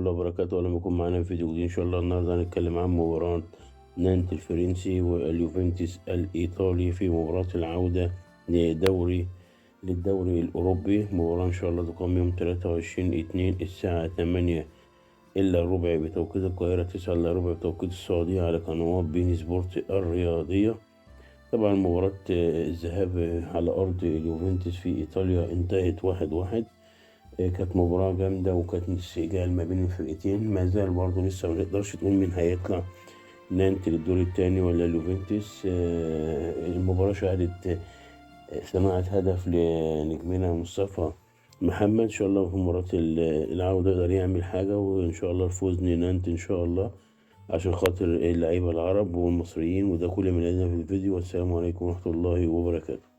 الله وبركاته. أهلا بكم معانا في فيديو جديد إن شاء الله. النهاردة هنتكلم عن مباراة نانت الفرنسي واليوفنتوس الإيطالي في مباراة العودة للدوري الأوروبي. مباراة إن شاء الله تقام يوم 23/2 الساعة 8:15 بتوقيت القاهرة، 9:15 بتوقيت السعودية، على قنوات بين سبورت الرياضية. طبعا مباراة الذهاب على أرض اليوفنتوس في إيطاليا انتهت 1-1. كانت مباراة جامدة وكانت استعجال ما بين الفرقتين. ما زال برضه لسه ما نقدرش تقول مين هيطلع، نانت للدور التاني ولا اليوفنتوس. المباراة شهدت صناعة هدف لنجمنا مصطفى محمد. إن شاء الله في مباراة العودة يقدر يعمل حاجة، وإن شاء الله الفوز لنانت إن شاء الله عشان خاطر اللعيبة العرب والمصريين. وده كل من هنا في الفيديو، والسلام عليكم ورحمة الله وبركاته.